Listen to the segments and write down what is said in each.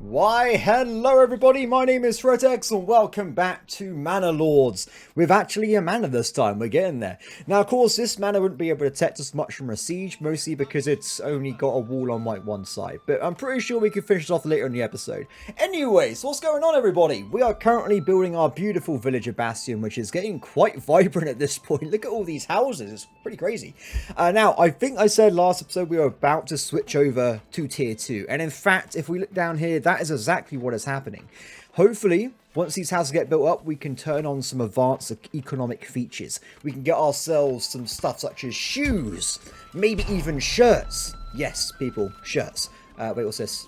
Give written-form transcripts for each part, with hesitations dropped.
Why, hello everybody, my name is Threatx and welcome back to Manor Lords. With actually a manor this time, we're getting there. Now of course this manor wouldn't be able to protect us much from a siege, mostly because it's only got a wall on like one side. But I'm pretty sure we can finish it off later in the episode. Anyways, what's going on everybody? We are currently building our beautiful village of Bastion, which is getting quite vibrant at this point. Look at all these houses, it's pretty crazy. Now, I think I said last episode we were about to switch over to tier 2. And in fact, if we look down here, that is exactly what is happening. Hopefully, once these houses get built up, we can turn on some advanced economic features. We can get ourselves some stuff such as shoes, maybe even shirts. Yes, people, shirts. Wait, what's this?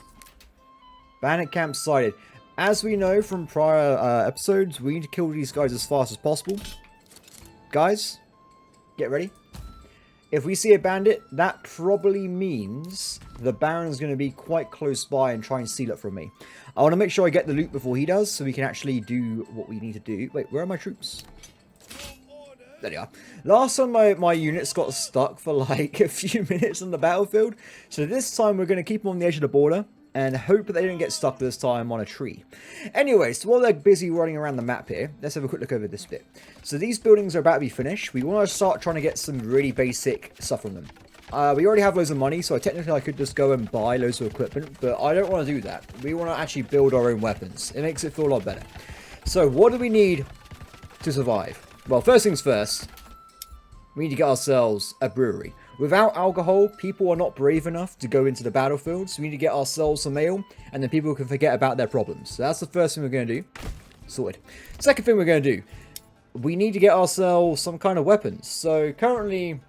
Bandit camp sighted. As we know from prior episodes, we need to kill these guys as fast as possible. Guys, get ready. If we see a bandit, that probably means the Baron's going to be quite close by and try and steal it from me. I want to make sure I get the loot before he does, so we can actually do what we need to do. Wait, where are my troops? There they are. Last time my units got stuck for like a few minutes on the battlefield, so this time we're going to keep them on the edge of the border and hope that they don't get stuck this time on a tree. Anyway, so while they're busy running around the map here, let's have a quick look over this bit. So these buildings are about to be finished. We want to start trying to get some really basic stuff from them. We already have loads of money, so technically I could just go and buy loads of equipment, but I don't want to do that. We want to actually build our own weapons. It makes it feel a lot better. So what do we need to survive? Well, first things first, we need to get ourselves a brewery. Without alcohol, people are not brave enough to go into the battlefield, so we need to get ourselves some ale, and then people can forget about their problems. So that's the first thing we're going to do. Sorted. Second thing we're going to do, we need to get ourselves some kind of weapons. So currently,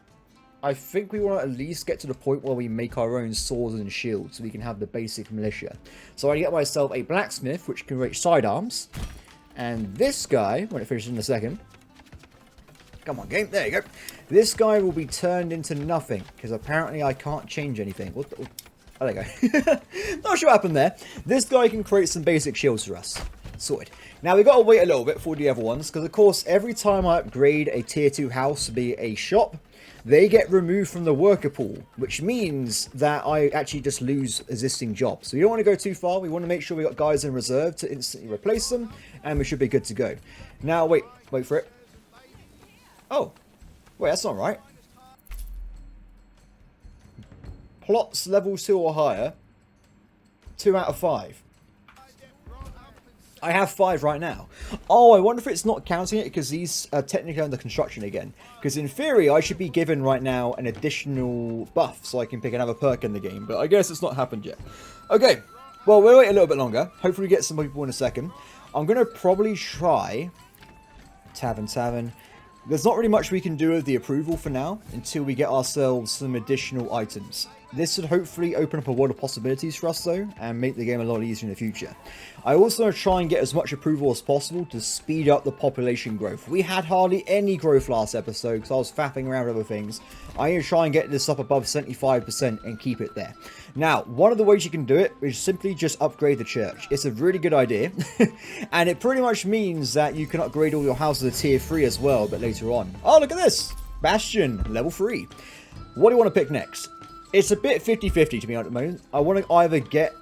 I think we want to at least get to the point where we make our own swords and shields, so we can have the basic militia. So I get myself a blacksmith, which can reach sidearms, and this guy, when it finishes in a second, come on, game. There you go. This guy will be turned into nothing, because apparently I can't change anything. What the... Oh, there you go. Not sure what happened there. This guy can create some basic shields for us. Sorted. Now, we've got to wait a little bit for the other ones, because, of course, every time I upgrade a tier 2 house to be a shop, they get removed from the worker pool, which means that I actually just lose existing jobs. So we don't want to go too far. We want to make sure we got guys in reserve to instantly replace them, and we should be good to go. Now, wait for it. Oh, wait, that's not right. Plots level 2 or higher. 2 out of 5. I have 5 right now. Oh, I wonder if it's not counting it because these are technically under construction again. Because in theory, I should be given right now an additional buff so I can pick another perk in the game. But I guess it's not happened yet. Okay, well, we'll wait a little bit longer. Hopefully we get some people in a second. I'm going to probably try... Tavern. There's not really much we can do with the approval for now until we get ourselves some additional items. This should hopefully open up a world of possibilities for us though, and make the game a lot easier in the future. I also want to try and get as much approval as possible to speed up the population growth. We had hardly any growth last episode because I was faffing around with other things. I need to try and get this up above 75% and keep it there. Now, one of the ways you can do it is simply just upgrade the church. It's a really good idea, and it pretty much means that you can upgrade all your houses to tier 3 as well, but later on. Oh, look at this! Bastion, level 3. What do you want to pick next? It's a bit 50-50 to me at the moment. I want to either get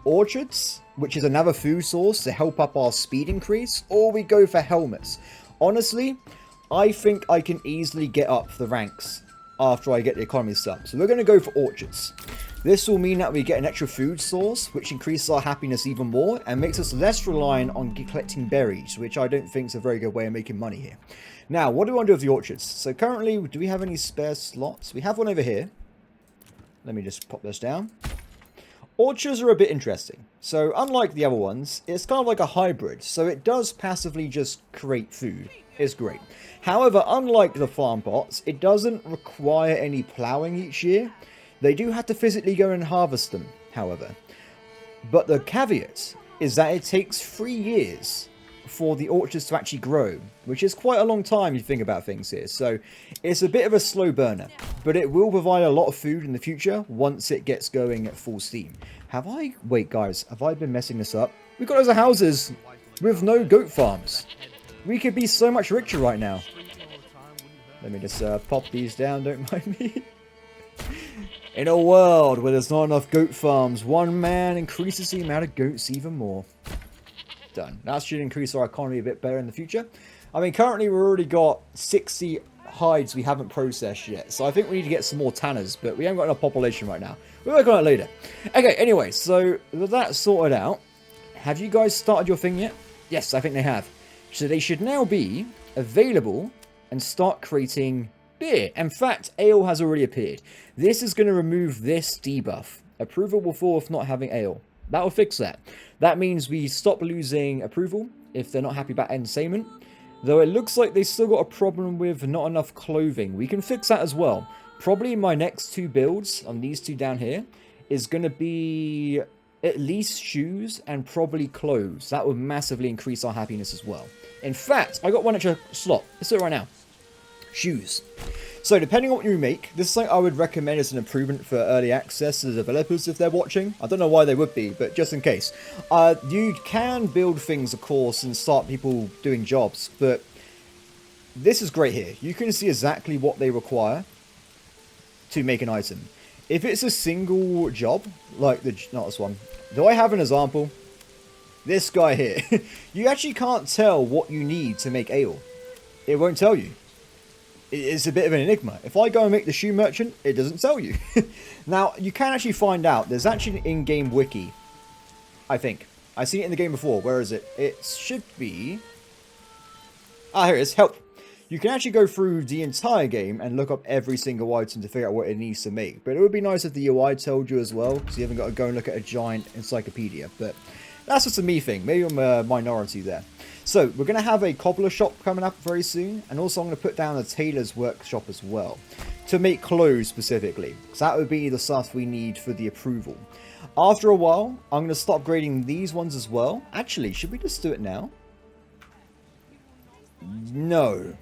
orchards, which is another food source to help up our speed increase, or we go for helmets. Honestly, I think I can easily get up the ranks after I get the economy stuff. So we're going to go for orchards. This will mean that we get an extra food source, which increases our happiness even more and makes us less reliant on collecting berries, which I don't think is a very good way of making money here. Now, what do we want to do with the orchards? So currently, do we have any spare slots? We have one over here. Let me just pop this down. Orchards are a bit interesting. So unlike the other ones, it's kind of like a hybrid. So it does passively just create food. It's great. However, unlike the farm pots, it doesn't require any ploughing each year. They do have to physically go and harvest them, however. But the caveat is that it takes 3 years for the orchards to actually grow, which is quite a long time if you think about things here. So it's a bit of a slow burner, but it will provide a lot of food in the future once it gets going at full steam. Wait guys, have I been messing this up? We've got loads of houses with no goat farms. We could be so much richer right now. Let me just pop these down, don't mind me. In a world where there's not enough goat farms, one man increases the amount of goats even more. Done. That should increase our economy a bit better in the future. I mean, currently we've already got 60 hides we haven't processed yet. So I think we need to get some more tanners, but we haven't got enough population right now. We'll work on it later. Okay, anyway, so with that sorted out, have you guys started your thing yet? Yes, I think they have. So they should now be available and start creating beer. In fact, ale has already appeared. This is going to remove this debuff. Approval will fall if not having ale. That will fix that. That means we stop losing approval if they're not happy about entertainment. Though it looks like they still got a problem with not enough clothing. We can fix that as well. Probably my next two builds on these two down here is going to be at least shoes and probably clothes. That would massively increase our happiness as well. In fact, I got one extra slot. Let's do it right now. Shoes. So depending on what you make, this is something I would recommend as an improvement for early access to the developers if they're watching. I don't know why they would be, but just in case. You can build things, of course, and start people doing jobs, but this is great here. You can see exactly what they require to make an item. If it's a single job, like not this one. Do I have an example? This guy here. You actually can't tell what you need to make ale. It won't tell you. It's a bit of an enigma. If I go and make the shoe merchant, it doesn't tell you. Now, you can actually find out. There's actually an in-game wiki, I think. I've seen it in the game before. Where is it? It should be... Ah, here it is. Help. You can actually go through the entire game and look up every single item to figure out what it needs to make. But it would be nice if the UI told you as well, because you haven't got to go and look at a giant encyclopedia. But that's just a me thing. Maybe I'm a minority there. So, we're going to have a cobbler shop coming up very soon. And also I'm going to put down a tailor's workshop as well. To make clothes specifically. So that would be the stuff we need for the approval. After a while, I'm going to stop upgrading these ones as well. Actually, should we just do it now? No.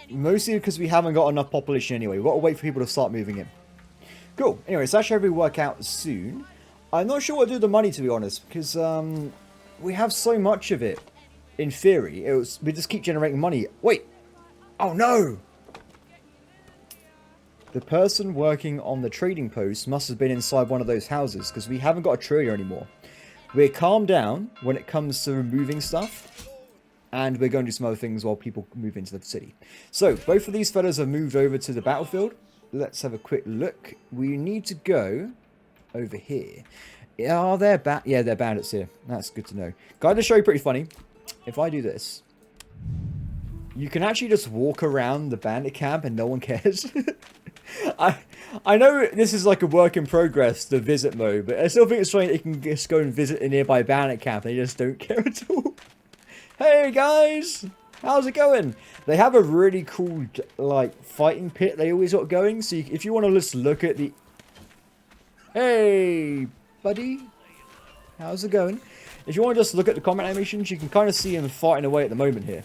Mostly because we haven't got enough population anyway. We've got to wait for people to start moving in. Cool. Anyway, so that should hopefully work out soon. I'm not sure what to do with the money, to be honest. Because we have so much of it. In theory, we just keep generating money. Wait. Oh, no. The person working on the trading post must have been inside one of those houses. Because we haven't got a trader anymore. We're calmed down when it comes to removing stuff. And we're going to do some other things while people move into the city. So, both of these fellas have moved over to the battlefield. Let's have a quick look. We need to go over here. Are there yeah, they're bandits here. That's good to know. Guy, to show you pretty funny. If I do this, you can actually just walk around the bandit camp and no one cares. I know this is like a work in progress, the visit mode, but I still think it's funny that you can just go and visit a nearby bandit camp and they just don't care at all. Hey guys, how's it going? They have a really cool like fighting pit they always got going. So if you want to just look at the... Hey buddy, how's it going? If you want to just look at the combat animations, you can kind of see him fighting away at the moment here.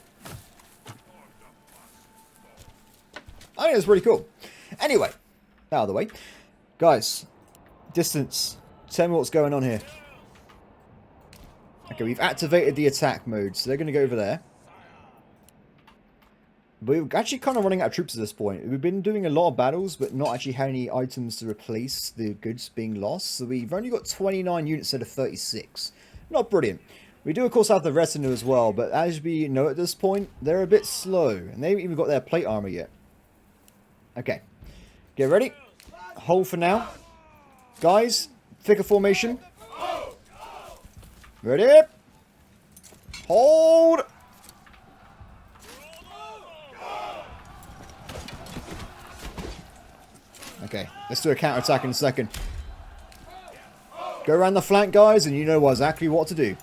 I think it's pretty cool. Anyway, out of the way. Guys, distance. Tell me what's going on here. Okay, we've activated the attack mode, so they're going to go over there. We're actually kind of running out of troops at this point. We've been doing a lot of battles, but not actually had any items to replace the goods being lost. So we've only got 29 units instead of 36. Not brilliant. We do, of course, have the retinue as well, but as we know at this point, they're a bit slow. And they haven't even got their plate armor yet. Okay. Get ready. Hold for now. Guys, thicker formation. Ready? Hold! Okay, let's do a counter-attack in a second. Go around the flank, guys, and you know exactly what to do.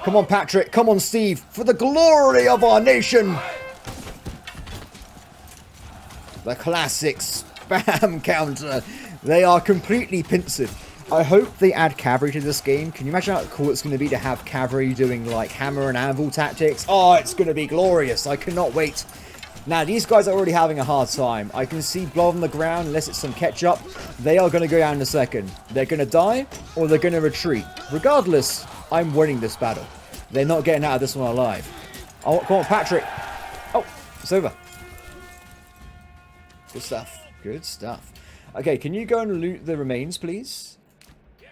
Come on, Patrick. Come on, Steve. For the glory of our nation. The classic spam counter. They are completely pincered. I hope they add cavalry to this game. Can you imagine how cool it's going to be to have cavalry doing like hammer and anvil tactics? Oh, it's going to be glorious. I cannot wait. Now, these guys are already having a hard time. I can see blood on the ground, unless it's some ketchup. They are going to go down in a second. They're going to die, or they're going to retreat. Regardless, I'm winning this battle. They're not getting out of this one alive. Oh, come on, Patrick. Oh, it's over. Good stuff. Good stuff. Okay, can you go and loot the remains, please?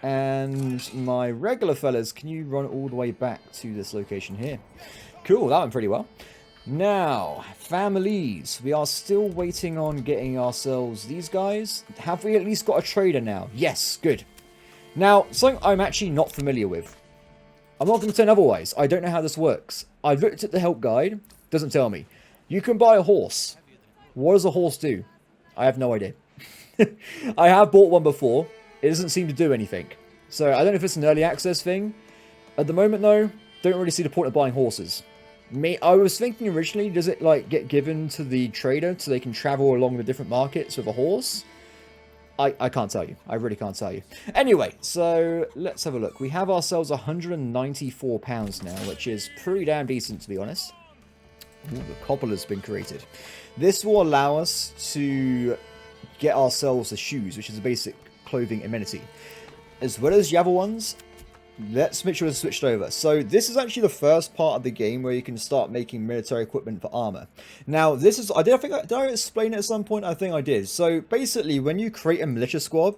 And my regular fellas, can you run all the way back to this location here? Cool, that went pretty well. Now, families. We are still waiting on getting ourselves these guys. Have we at least got a trader now? Yes, good. Now, something I'm actually not familiar with. I'm not going to pretend otherwise. I don't know how this works. I looked at the help guide. Doesn't tell me. You can buy a horse. What does a horse do? I have no idea. I have bought one before. It doesn't seem to do anything. So, I don't know if it's an early access thing. At the moment, though, don't really see the point of buying horses. I was thinking originally, does it like get given to the trader so they can travel along the different markets with a horse? I can't tell you. I really can't tell you. Anyway, so let's have a look. We have ourselves £194 now, which is pretty damn decent, to be honest. Ooh, the cobble has been created. This will allow us to get ourselves the shoes, which is a basic clothing amenity. As well as the other ones, let's make sure it's switched over. So this is actually the first part of the game where you can start making military equipment for armor. Now this is, did I explain it at some point? I think I did. So basically when you create a militia squad,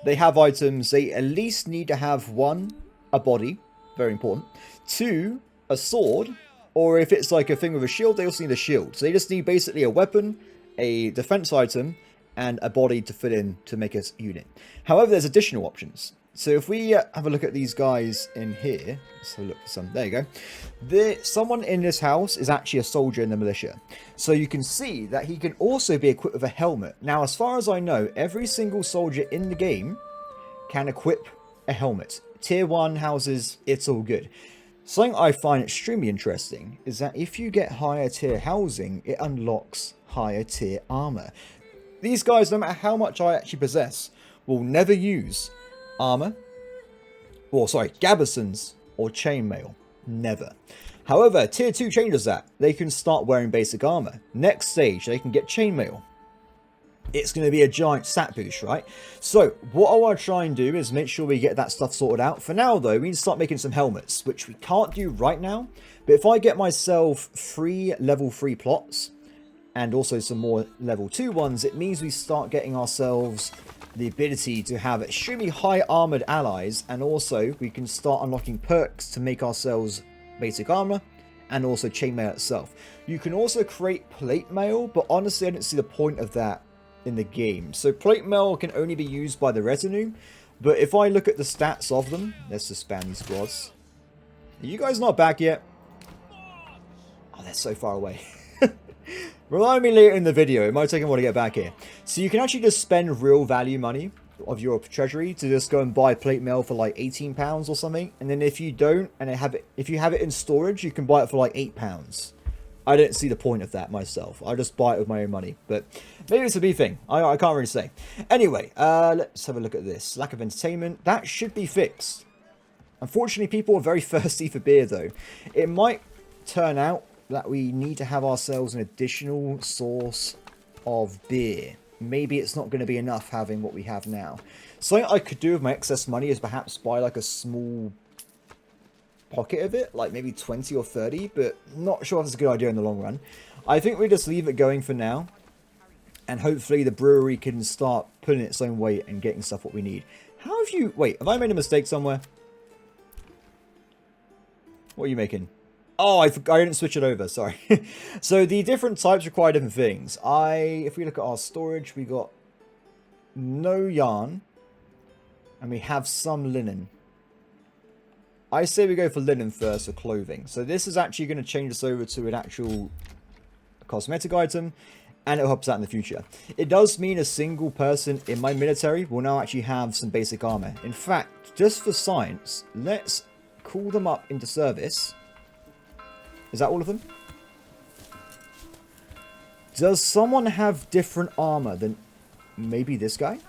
they have items. They at least need to have 1, a body, very important, 2, a sword, or if it's like a thing with a shield, they also need a shield. So they just need basically a weapon, a defense item, and a body to fit in to make a unit. However, there's additional options. So if we have a look at these guys in here, let's have a look for some. There you go. Someone in this house is actually a soldier in the militia. So you can see that he can also be equipped with a helmet. Now, as far as I know, every single soldier in the game can equip a helmet. Tier 1 houses, it's all good. Something I find extremely interesting is that if you get higher tier housing, it unlocks higher tier armor. These guys, no matter how much I actually possess, will never use armor, or sorry, gabardines or chainmail. Never. However, tier 2 changes that. They can start wearing basic armor. Next stage, they can get chainmail. It's going to be a giant stat boost, right? So, what I want to try and do is make sure we get that stuff sorted out. For now, though, we need to start making some helmets, which we can't do right now. But if I get myself 3 level 3 plots, and also some more level 2 ones, it means we start getting ourselves the ability to have extremely high armored allies, and also we can start unlocking perks to make ourselves basic armor and also chainmail itself. You can also create plate mail, but honestly I don't see the point of that in the game. So plate mail can only be used by the retinue, but if I look at the stats of them, let's just spam these squads. Are you guys not back yet? Oh, they're so far away. Remind me later in the video, it might take a while to get back here. So you can actually just spend real value money of your treasury to just go and buy plate mail for like £18 or something. And then if you don't, and if you have it in storage, you can buy it for like £8. I don't see the point of that myself. I just buy it with my own money. But maybe it's a B thing. I can't really say. Anyway, let's have a look at this. Lack of entertainment. That should be fixed. Unfortunately, people are very thirsty for beer though. It might turn out that we need to have ourselves an additional source of beer. Maybe it's not going to be enough having what we have now. Something I could do with my excess money is perhaps buy like a small pocket of it, like maybe 20 or 30, but not sure if it's a good idea in the long run. I think we just leave it going for now, and hopefully the brewery can start pulling its own weight and getting stuff what we need. How have you... Wait, have I made a mistake somewhere? What are you making? Oh, I didn't switch it over, sorry. So the different types require different things. If we look at our storage, we got no yarn, and we have some linen. I say we go for linen first for clothing. So this is actually going to change us over to an actual cosmetic item, and it'll help us out in the future. It does mean a single person in my military will now actually have some basic armor. In fact, just for science, let's call them up into service. Is that all of them? Does someone have different armor than maybe this guy?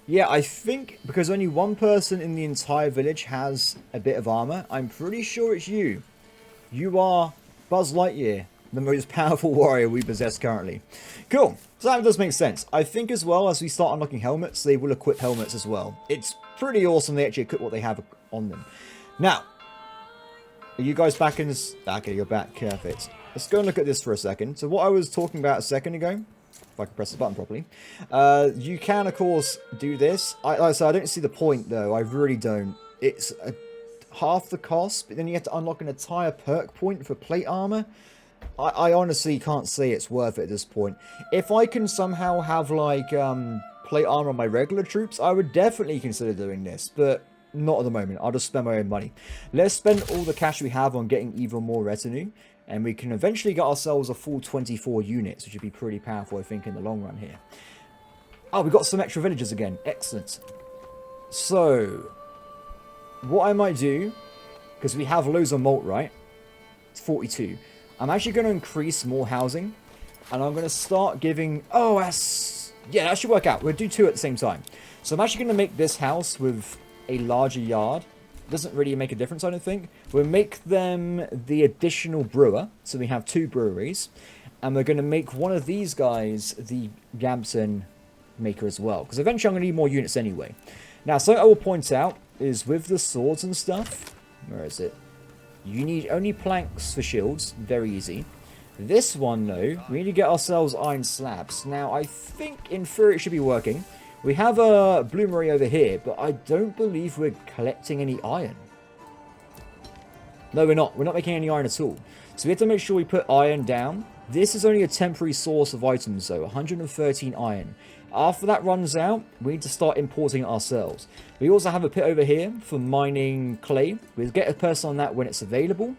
Yeah, I think because only one person in the entire village has a bit of armor, I'm pretty sure it's you. You are Buzz Lightyear, the most powerful warrior we possess currently. Cool. So that does make sense. I think as well, as we start unlocking helmets, they will equip helmets as well. It's pretty awesome they actually equip what they have on them. Now, are you guys back in this? Okay, you're back. Perfect. let's go and look at this for a second. So what I was talking about a second ago, if I can press the button properly, you can, of course, do this. Like I said, I don't see the point, though. I really don't. It's half the cost, but then you have to unlock an entire perk point for plate armor. I honestly can't say it's worth it at this point. If I can somehow have, like, plate armor on my regular troops, I would definitely consider doing this, but not at the moment. I'll just spend my own money. Let's spend all the cash we have on getting even more retinue, and we can eventually get ourselves a full 24 units, which would be pretty powerful, I think, in the long run here. Oh, we got some extra villagers again. Excellent. So, what I might do, because we have loads of malt, right? It's 42. I'm actually going to increase more housing, and I'm going to start giving... Oh, that's... Yeah, that should work out. We'll do two at the same time. So I'm actually going to make this house with a larger yard. Doesn't really make a difference, I don't think. We'll make them the additional brewer, so we have 2 breweries. And we're going to make one of these guys the Gabson maker as well, because eventually I'm going to need more units anyway. Now, something I will point out is with the swords and stuff... Where is it? You need only planks for shields. Very easy. This one, though, we need to get ourselves iron slabs. Now, I think, in theory, it should be working. We have a bloomery over here, but I don't believe we're collecting any iron. No, we're not. We're not making any iron at all. So we have to make sure we put iron down. This is only a temporary source of items, though. 113 iron. After that runs out, we need to start importing it ourselves. We also have a pit over here for mining clay. We'll get a person on that when it's available.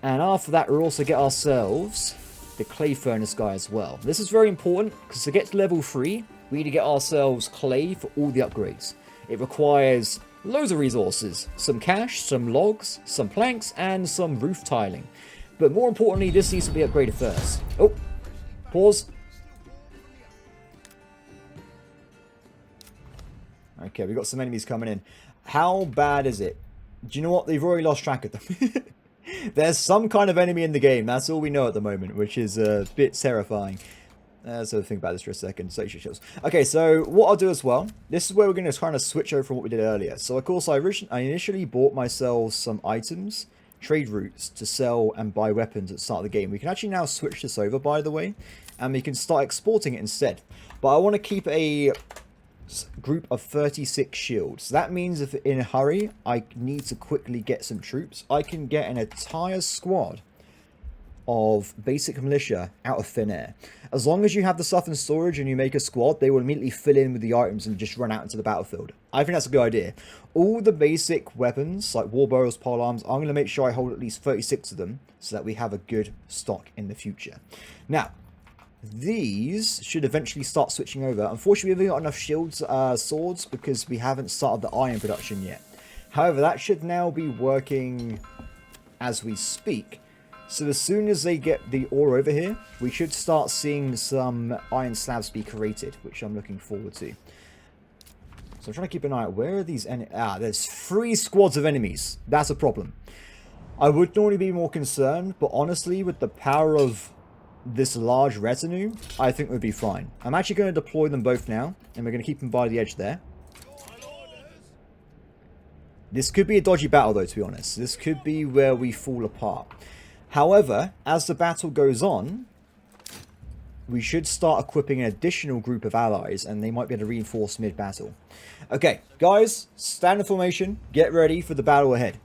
And after that, we'll also get ourselves the clay furnace guy as well. This is very important, because to get to level 3, we need to get ourselves clay for all the upgrades. It requires loads of resources. Some cash, some logs, some planks, and some roof tiling. But more importantly, this needs to be upgraded first. Oh, pause. Okay, we've got some enemies coming in. How bad is it? Do you know what? They've already lost track of them. There's some kind of enemy in the game. That's all we know at the moment, which is a bit terrifying. Let's have a think about this for a second. Okay, so what I'll do as well, this is where we're going to kind of switch over from what we did earlier. So, of course, I initially bought myself some items, trade routes, to sell and buy weapons at the start of the game. We can actually now switch this over, by the way, and we can start exporting it instead. But I want to keep a group of 36 shields. That means if in a hurry I need to quickly get some troops, I can get an entire squad of basic militia out of thin air. As long as you have the stuff in storage and you make a squad, they will immediately fill in with the items and just run out into the battlefield. I think that's a good idea. All the basic weapons like warbows, polearms, I'm going to make sure I hold at least 36 of them so that we have a good stock in the future. Now, these should eventually start switching over. Unfortunately, we haven't got enough shields, swords, because we haven't started the iron production yet. However, that should now be working as we speak. So as soon as they get the ore over here, we should start seeing some iron slabs be created, which I'm looking forward to. So I'm trying to keep an eye out. Where are these enemies? There's 3 squads of enemies. That's a problem. I would normally be more concerned, but honestly, with the power of this large retinue, I think we'll be fine. I'm actually going to deploy them both now, and we're going to keep them by the edge there. This could be a dodgy battle, though, to be honest. This could be where we fall apart. However, as the battle goes on, we should start equipping an additional group of allies, and they might be able to reinforce mid-battle. Okay, guys, stand in formation. Get ready for the battle ahead.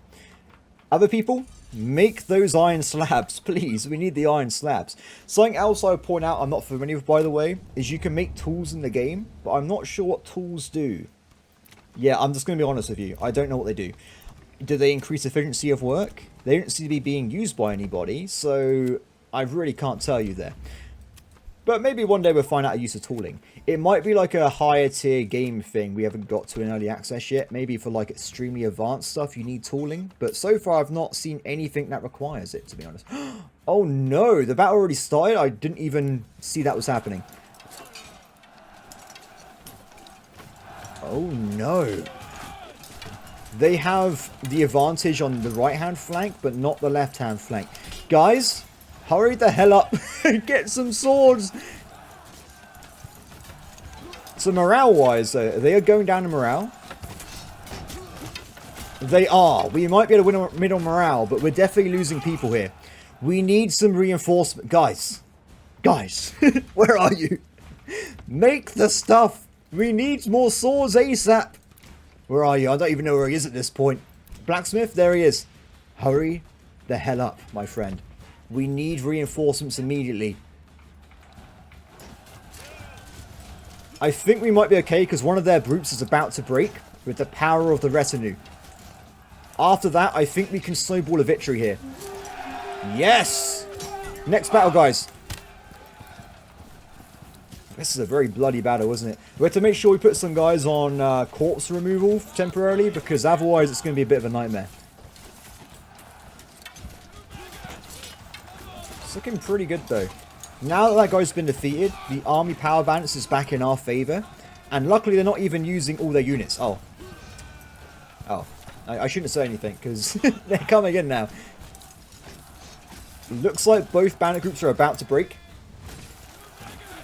Other people, make those iron slabs, please. We need the iron slabs. Something else I would point out, I'm not familiar with, by the way, is you can make tools in the game, but I'm not sure what tools do. Yeah, I'm just going to be honest with you. I don't know what they do. Do they increase efficiency of work? They don't seem to be being used by anybody, so I really can't tell you there. But maybe one day we'll find out a use of tooling. It might be like a higher tier game thing we haven't got to in early access yet. Maybe for like extremely advanced stuff you need tooling. But so far I've not seen anything that requires it, to be honest. Oh no, the battle already started? I didn't even see that was happening. Oh no. They have the advantage on the right hand flank, but not the left hand flank. Guys, hurry the hell up and get some swords. So morale-wise, they are going down in morale. They are. We might be able to win mid on morale, but we're definitely losing people here. We need some reinforcement. Guys. Guys. Where are you? Make the stuff. We need more swords ASAP. Where are you? I don't even know where he is at this point. Blacksmith? There he is. Hurry the hell up, my friend. We need reinforcements immediately. I think we might be okay because one of their brutes is about to break with the power of the retinue. After that, I think we can snowball a victory here. Yes! Next battle, guys. This is a very bloody battle, isn't it? We have to make sure we put some guys on corpse removal temporarily because otherwise it's going to be a bit of a nightmare. It's looking pretty good, though. Now that guy's been defeated, the army power balance is back in our favor. And luckily, they're not even using all their units. Oh. Oh. I shouldn't say anything, because they're coming in now. Looks like both bandit groups are about to break.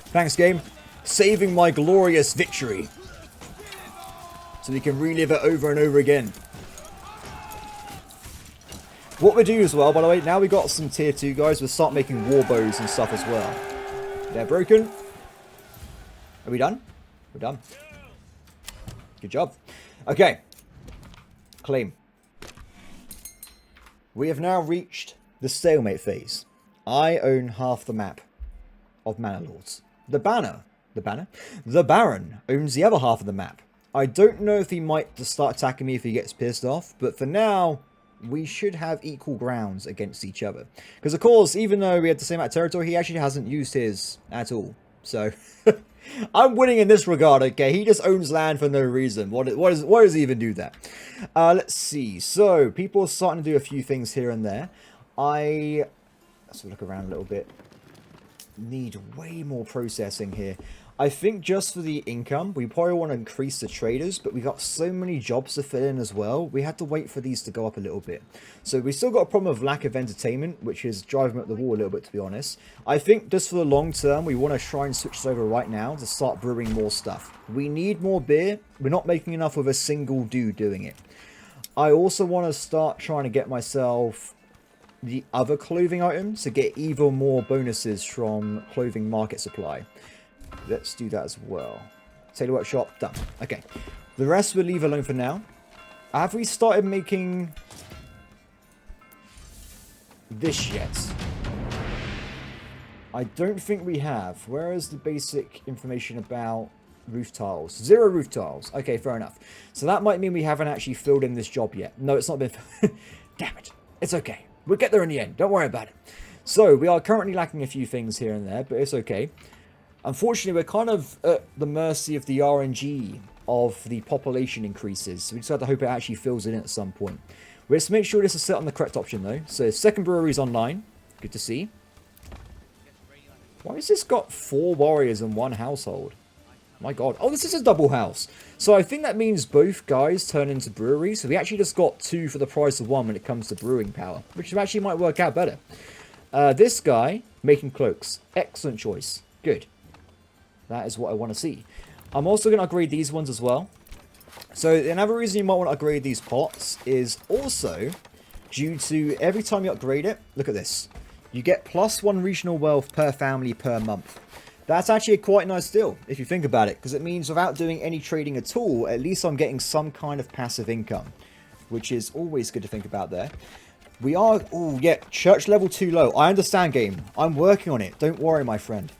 Thanks, game. Saving my glorious victory. So we can relive it over and over again. What we do as well, by the way, now we got some tier 2 guys, we'll start making war bows and stuff as well. They're broken. Are we done? We're done. Good job. Okay. Claim. We have now reached the stalemate phase. I own half the map of Manor Lords. The Baron owns the other half of the map. I don't know if he might just start attacking me if he gets pissed off, but for now, we should have equal grounds against each other. Because of course, even though we had the same amount of territory, he actually hasn't used his at all. So, I'm winning in this regard, okay? He just owns land for no reason. Why does he even do that? Let's see. So, people are starting to do a few things here and there. Let's look around a little bit. Need way more processing here. I think just for the income, we probably want to increase the traders, but we got so many jobs to fill in as well. We had to wait for these to go up a little bit. So we still got a problem of lack of entertainment, which is driving up the wall a little bit, to be honest. I think just for the long term, we want to try and switch this over right now to start brewing more stuff. We need more beer. We're not making enough with a single dude doing it. I also want to start trying to get myself the other clothing items to get even more bonuses from clothing market supply. Let's do that as well. Tailor workshop, done. Okay. The rest we'll leave alone for now. Have we started making this yet? I don't think we have. Where is the basic information about roof tiles? 0 roof tiles. Okay, fair enough. So that might mean we haven't actually filled in this job yet. No, it's not been... Damn it. It's okay. We'll get there in the end. Don't worry about it. So, we are currently lacking a few things here and there, but it's okay. Unfortunately, we're kind of at the mercy of the RNG of the population increases. So we just have to hope it actually fills in at some point. Let's make sure this is set on the correct option, though. So, second brewery is online. Good to see. Why has this got 4 warriors in one household? My god. Oh, this is a double house. So I think that means both guys turn into breweries. So we actually just got 2 for the price of 1 when it comes to brewing power. Which actually might work out better. This guy, making cloaks. Excellent choice. Good. That is what I want to see. I'm also going to upgrade these ones as well. So another reason you might want to upgrade these pots is also due to every time you upgrade it. Look at this. You get +1 regional wealth per family per month. That's actually a quite nice deal, if you think about it, because it means without doing any trading at all, at least I'm getting some kind of passive income, which is always good to think about there. We are, oh yeah, church level too low. I understand, game. I'm working on it. Don't worry, my friend.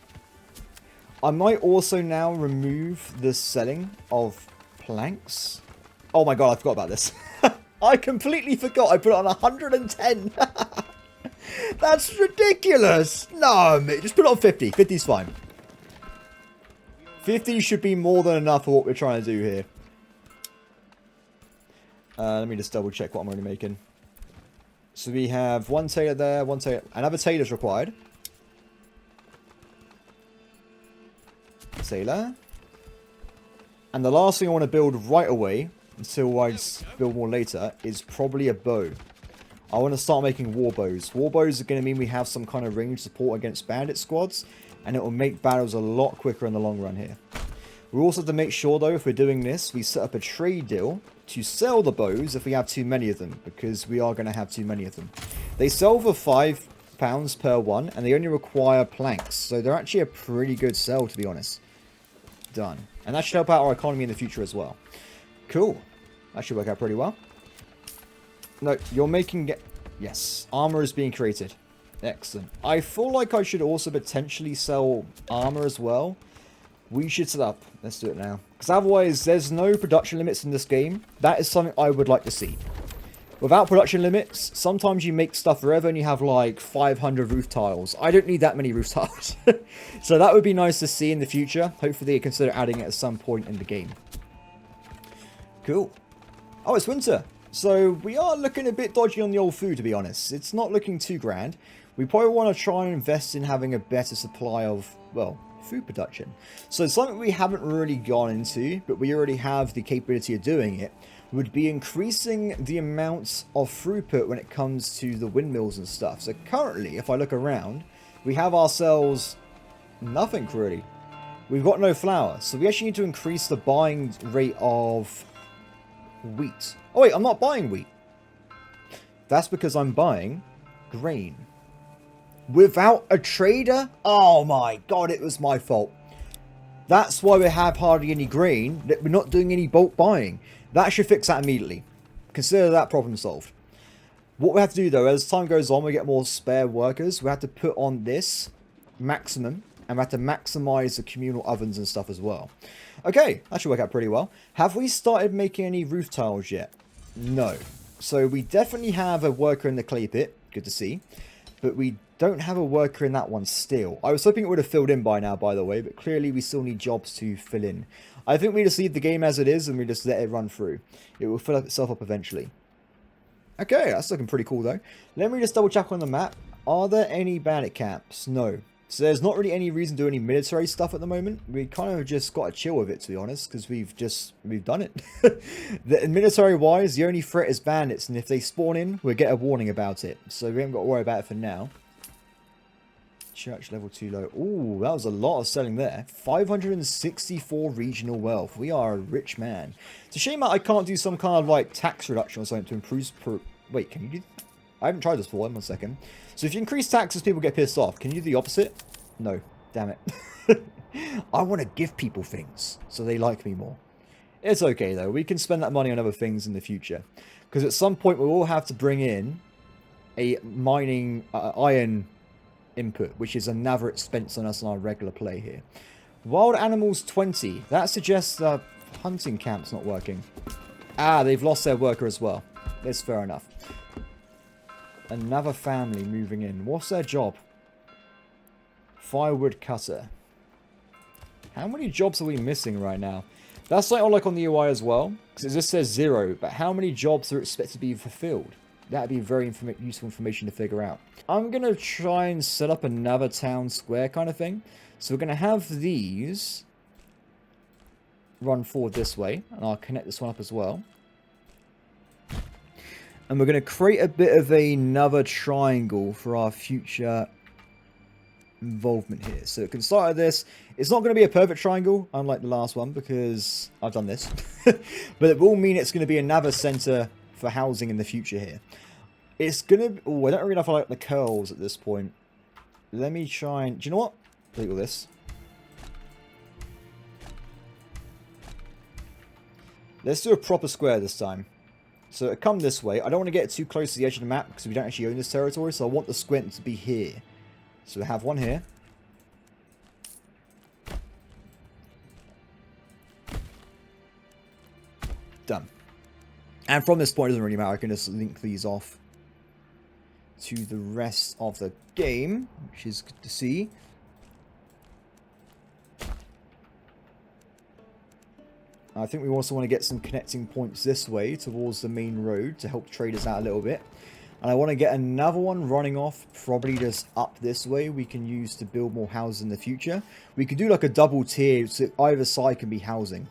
I might also now remove the selling of planks. Oh my god, I forgot about this. I completely forgot. I put it on 110. That's ridiculous. No, mate, just put it on 50. 50's fine. 50 should be more than enough for what we're trying to do here. Let me just double check what I'm already making. So we have 1 tailor there, 1 tailor. Another tailor's required. Tailor. And the last thing I want to build right away, until I build more later, is probably a bow. I want to start making war bows. War bows are going to mean we have some kind of range support against bandit squads. And it will make battles a lot quicker in the long run here. We also have to make sure, though, if we're doing this, we set up a trade deal to sell the bows if we have too many of them. Because we are going to have too many of them. They sell for 5 £12 per one, and they only require planks. So they're actually a pretty good sell, to be honest. Done. And that should help out our economy in the future as well. Cool. That should work out pretty well. No, you're making... Yes, armor is being created. Excellent. I feel like I should also potentially sell armor as well. We should set up. Let's do it now. Because otherwise, there's no production limits in this game. That is something I would like to see. Without production limits, sometimes you make stuff forever and you have like 500 roof tiles. I don't need that many roof tiles. So that would be nice to see in the future. Hopefully they consider adding it at some point in the game. Cool. Oh, it's winter. So we are looking a bit dodgy on the old food, to be honest. It's not looking too grand. We probably want to try and invest in having a better supply of, well, food production. So something we haven't really gone into, but we already have the capability of doing it, would be increasing the amount of throughput when it comes to the windmills and stuff. So currently, if I look around, we have ourselves nothing really. We've got no flour. So we actually need to increase the buying rate of wheat. Oh wait, I'm not buying wheat. That's because I'm buying grain. Without a trader? Oh my god, it was my fault. That's why we have hardly any grain, that we're not doing any bulk buying. That should fix that immediately. Consider that problem solved. What we have to do though, as time goes on, we get more spare workers. We have to put on this maximum, and we have to maximize the communal ovens and stuff as well. Okay, that should work out pretty well. Have we started making any roof tiles yet? No. So we definitely have a worker in the clay pit. Good to see. But we don't have a worker in that one still. I was hoping it would have filled in by now, by the way, but clearly we still need jobs to fill in. I think we just leave the game as it is and we just let it run through. It will fill itself up eventually. Okay, that's looking pretty cool though. Let me just double check on the map. Are there any bandit camps? No. So there's not really any reason to do any military stuff at the moment. We kind of just got to chill with it, to be honest, because we've done it. Military-wise, the only threat is bandits, and if they spawn in, we'll get a warning about it. So we haven't got to worry about it for now. Church level 2 low. Ooh, that was a lot of selling there. 564 regional wealth. We are a rich man. It's a shame that I can't do some kind of like tax reduction or something to improve... Wait, can you do... I haven't tried this before. 1 second. So if you increase taxes, people get pissed off. Can you do the opposite? No. Damn it. I want to give people things so they like me more. It's okay, though. We can spend that money on other things in the future. Because at some point, we will have to bring in a mining iron input, which is another expense on us on our regular play here. Wild animals 20. That suggests the hunting camp's not working. Ah, they've lost their worker as well. That's fair enough. Another family moving in. What's their job? Firewood cutter. How many jobs are we missing right now? That's like on the UI as well, because it just says 0, but how many jobs are expected to be fulfilled? That'd be very useful information to figure out. I'm going to try and set up another town square kind of thing. So we're going to have these run forward this way, and I'll connect this one up as well. And we're going to create a bit of another triangle for our future involvement here. So it can start at this. It's not going to be a perfect triangle, unlike the last one, because I've done this. But it will mean it's going to be another center for housing in the future here. It's going to... Oh, I don't really know if I like the curls at this point. Let me try and... Do you know what? Delete all this. Let's do a proper square this time. So it'll come this way. I don't want to get too close to the edge of the map because we don't actually own this territory. So I want the squint to be here. So we have one here. Done. And from this point, it doesn't really matter. I can just link these off to the rest of the game, which is good to see. I think we also want to get some connecting points this way towards the main road to help traders out a little bit. And I want to get another one running off, probably just up this way, we can use to build more houses in the future. We could do like a double tier, so either side can be housing.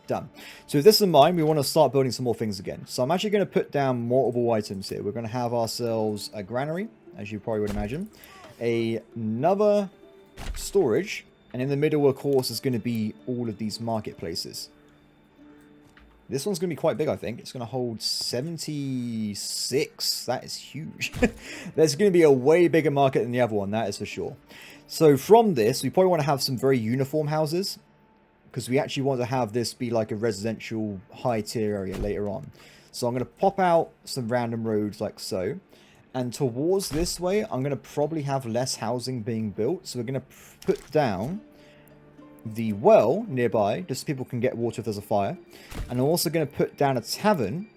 Done. So with this in mind, we want to start building some more things again. So I'm actually going to put down multiple items here. We're going to have ourselves a granary, as you probably would imagine. Another storage. And in the middle, of course, is going to be all of these marketplaces. This one's going to be quite big, I think. It's going to hold 76. That is huge. There's going to be a way bigger market than the other one, that is for sure. So from this, we probably want to have some very uniform houses, because we actually want to have this be like a residential high-tier area later on. So I'm going to pop out some random roads like so. And towards this way, I'm going to probably have less housing being built. So we're going to put down the well nearby, just so people can get water if there's a fire. And I'm also going to put down a tavern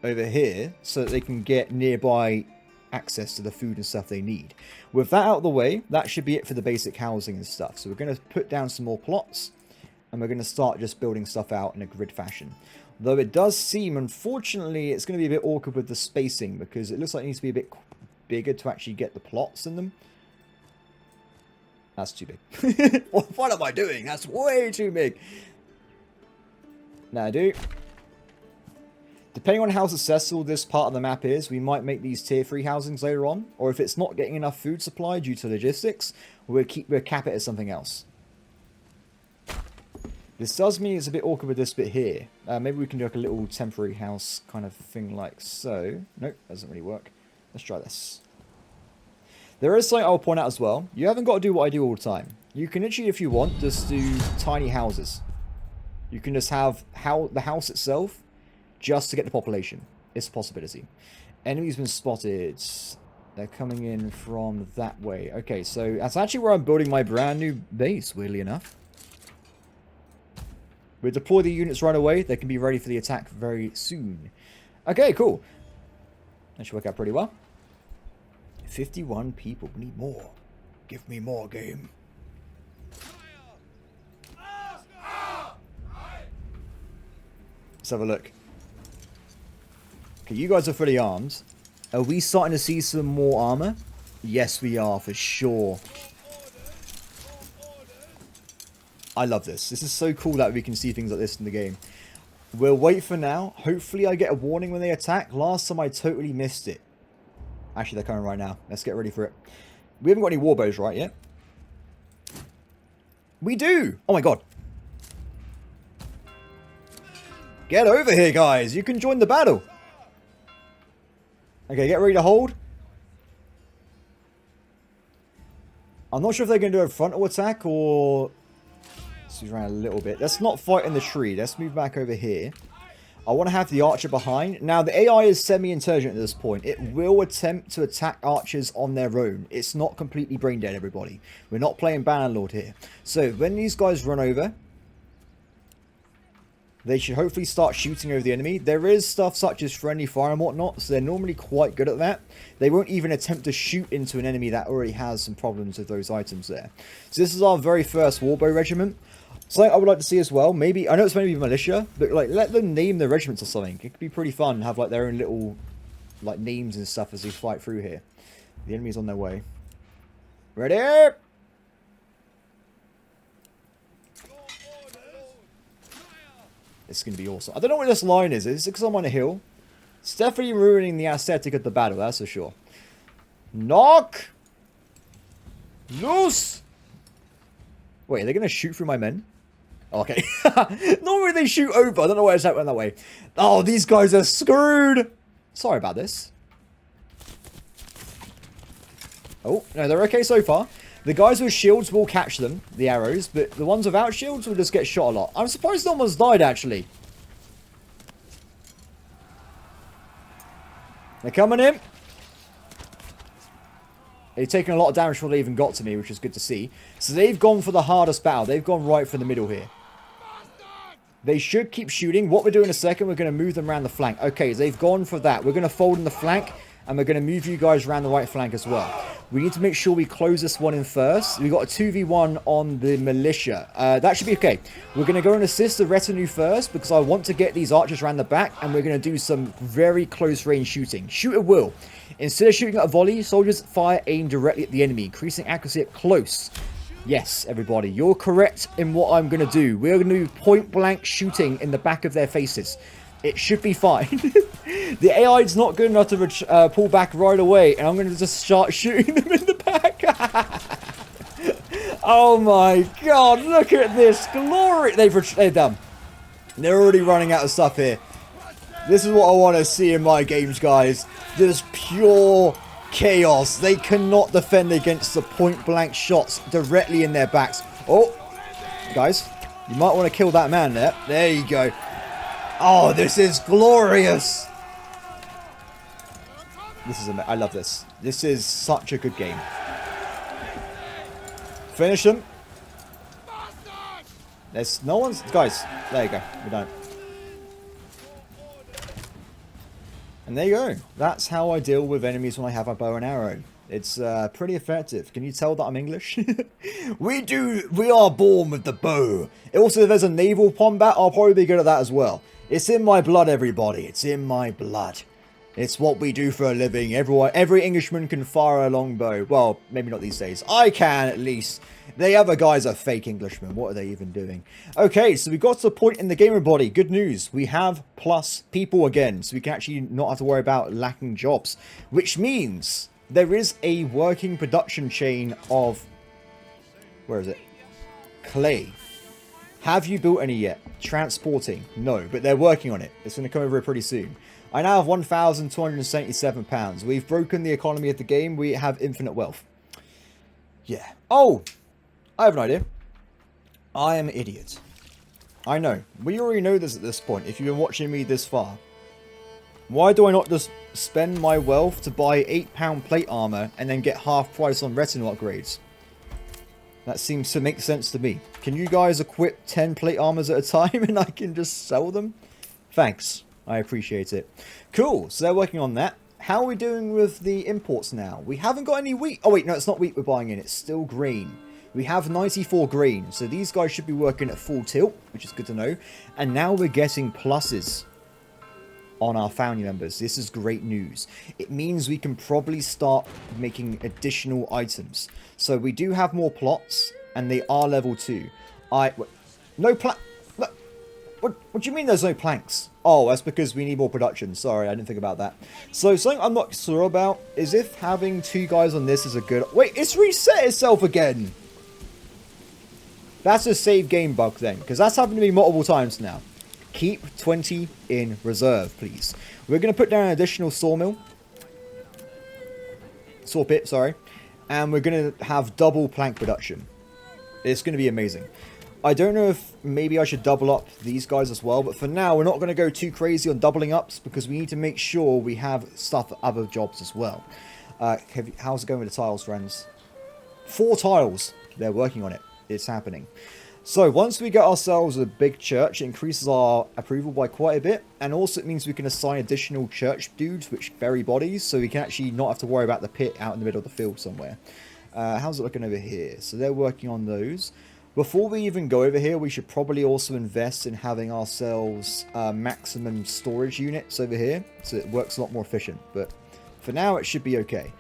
over here so that they can get nearby access to the food and stuff they need. With that out of the way, that should be it for the basic housing and stuff. So we're going to put down some more plots, and we're going to start just building stuff out in a grid fashion. Though it does seem, unfortunately, it's going to be a bit awkward with the spacing, because it looks like it needs to be a bit bigger to actually get the plots in them. That's too big. What am I doing? That's way too big. Now, dude. Depending on how successful this part of the map is, we might make these tier 3 housings later on. Or if it's not getting enough food supply due to logistics, we'll cap it as something else. This does mean it's a bit awkward with this bit here. Maybe we can do like a little temporary house kind of thing like so. Nope, doesn't really work. Let's try this. There is something I'll point out as well. You haven't got to do what I do all the time. You can literally, if you want, just do tiny houses. You can just have the house itself just to get the population. It's a possibility. Enemy's been spotted. They're coming in from that way. Okay, so that's actually where I'm building my brand new base, weirdly enough. We deploy the units right away. They can be ready for the attack very soon. Okay, cool. That should work out pretty well. 51 people. We need more. Give me more, game. Let's have a look. Okay, you guys are fully armed. Are we starting to see some more armor? Yes, we are, for sure. I love this. This is so cool that we can see things like this in the game. We'll wait for now. Hopefully I get a warning when they attack. Last time I totally missed it. Actually, they're coming right now. Let's get ready for it. We haven't got any warbows right yet. We do! Oh my god. Get over here, guys. You can join the battle. Okay, get ready to hold. I'm not sure if they're going to do a frontal attack or... Let's move around a little bit. Let's not fight in the tree. Let's move back over here. I want to have the archer behind. Now, the AI is semi-intelligent at this point. It will attempt to attack archers on their own. It's not completely brain dead, everybody. We're not playing Manor Lord here. So, when these guys run over, they should hopefully start shooting over the enemy. There is stuff such as friendly fire and whatnot, so they're normally quite good at that. They won't even attempt to shoot into an enemy that already has some problems with those items there. So this is our very first warbow regiment. Something I would like to see as well, maybe, I know it's maybe militia, but like let them name their regiments or something. It could be pretty fun, have like their own little like names and stuff as they fight through here. The enemy's on their way. Ready? It's going to be awesome. I don't know what this line is. Is it because I'm on a hill? It's definitely ruining the aesthetic of the battle, that's for sure. Knock! Loose! Wait, are they going to shoot through my men? Okay. Normally they shoot over. I don't know why it's happening that way. Oh, these guys are screwed! Sorry about this. Oh, no, they're okay so far. The guys with shields will catch them, the arrows, but the ones without shields will just get shot a lot. I'm surprised no one's died, actually. They're coming in. They've taken a lot of damage before they even got to me, which is good to see. So they've gone for the hardest battle. They've gone right for the middle here. They should keep shooting. What we're doing in a second, we're going to move them around the flank. Okay, they've gone for that. We're going to fold in the flank, and we're going to move you guys around the right flank as well. We need to make sure we close this one in first. We've got a 2v1 on the militia. That should be okay. We're going to go and assist the retinue first, because I want to get these archers around the back, and we're going to do some very close range shooting. Shoot at will. Instead of shooting at a volley, soldiers fire aim directly at the enemy, increasing accuracy at close. Yes, everybody, you're correct in what I'm going to do. We're going to do point blank shooting in the back of their faces. It should be fine. The AI is not good enough to pull back right away, and I'm going to just start shooting them in the back. Oh my god, look at this glory. They're done. They're already running out of stuff here. This is what I want to see in my games, guys. Just pure chaos. They cannot defend against the point-blank shots directly in their backs. Oh, guys, you might want to kill that man there. There you go. Oh, this is glorious. This is I love this. This is such a good game. Finish them. There's no one's... Guys, there you go. We're done. And there you go. That's how I deal with enemies when I have a bow and arrow. It's pretty effective. Can you tell that I'm English? We are born with the bow. Also, if there's a naval combat, I'll probably be good at that as well. It's in my blood, everybody. It's in my blood. It's what we do for a living. Every Englishman can fire a longbow. Well, maybe not these days. I can, at least. The other guys are fake Englishmen. What are they even doing? Okay, so we got to the point in the game, everybody. Good news. We have plus people again. So we can actually not have to worry about lacking jobs. Which means there is a working production chain of... Where is it? Clay. Have you built any yet? Transporting? No, but they're working on it. It's going to come over pretty soon. I now have £1,277. We've broken the economy of the game. We have infinite wealth. Yeah. Oh! I have an idea. I am an idiot. I know. We already know this at this point, if you've been watching me this far. Why do I not just spend my wealth to buy £8 plate armor and then get half price on retinue upgrades? That seems to make sense to me. Can you guys equip 10 plate armors at a time and I can just sell them? Thanks. I appreciate it. Cool. So they're working on that. How are we doing with the imports now? We haven't got any wheat. Oh, wait. No, it's not wheat we're buying in. It's still grain. We have 94 grain. So these guys should be working at full tilt, which is good to know. And now we're getting pluses on our family members. This is great news. It means we can probably start making additional items. So we do have more plots, and they are level 2. No what do you mean there's no planks? Oh, that's because we need more production. Sorry, I didn't think about that. So something I'm not sure about is if having 2 guys on this is a good... Wait, it's reset itself again! That's a save game bug then, because that's happened to me multiple times now. Keep 20 in reserve, please. We're going to put down an additional sawmill. Saw pit, sorry. And we're going to have double plank production. It's going to be amazing. I don't know if maybe I should double up these guys as well, but for now we're not going to go too crazy on doubling ups because we need to make sure we have stuff for other jobs as well. How's it going with the tiles, friends? 4 tiles. They're working on it. It's happening. So once we get ourselves a big church, it increases our approval by quite a bit, and also it means we can assign additional church dudes which bury bodies, so we can actually not have to worry about the pit out in the middle of the field somewhere. How's it looking over here? So they're working on those. Before we even go over here, we should probably also invest in having ourselves maximum storage units over here, so it works a lot more efficient. But for now, it should be okay.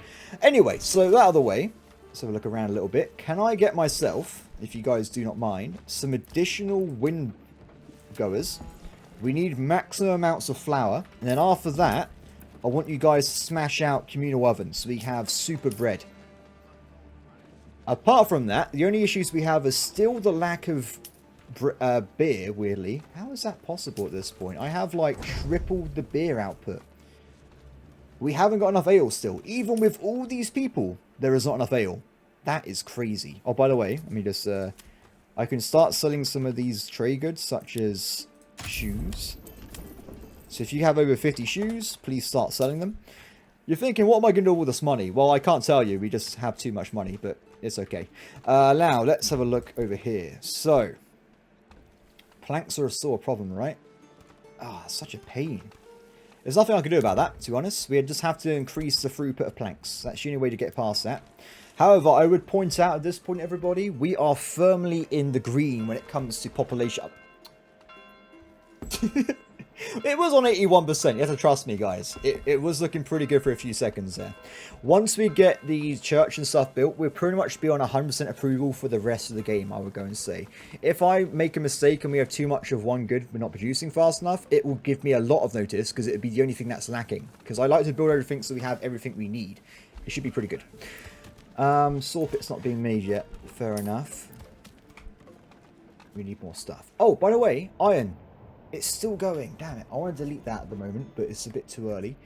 Anyway, so that out of the way, let's have a look around a little bit. Can I get myself, if you guys do not mind, some additional wind goers? We need maximum amounts of flour, and then after that, I want you guys to smash out communal ovens, so we have super bread. Apart from that, the only issues we have is still the lack of beer, weirdly. How is that possible at this point? I have, like, tripled the beer output. We haven't got enough ale still. Even with all these people, there is not enough ale. That is crazy. Oh, by the way, let me just... I can start selling some of these trade goods, such as shoes. So if you have over 50 shoes, please start selling them. You're thinking, what am I going to do with this money? Well, I can't tell you. We just have too much money, but... it's okay. Now, let's have a look over here. So, planks are still a problem, right? Ah, such a pain. There's nothing I can do about that, to be honest. We just have to increase the throughput of planks. That's the only way to get past that. However, I would point out at this point, everybody, we are firmly in the green when it comes to population. It was on 81%. You have to trust me, guys. It was looking pretty good for a few seconds there. Once we get the church and stuff built, we'll pretty much be on 100% approval for the rest of the game, I would go and say. If I make a mistake and we have too much of one good we're not producing fast enough, it will give me a lot of notice because it would be the only thing that's lacking. Because I like to build everything so we have everything we need. It should be pretty good. Saw pit's not being made yet. Fair enough. We need more stuff. Oh, by the way, iron. It's still going. Damn it. I want to delete that at the moment, but it's a bit too early.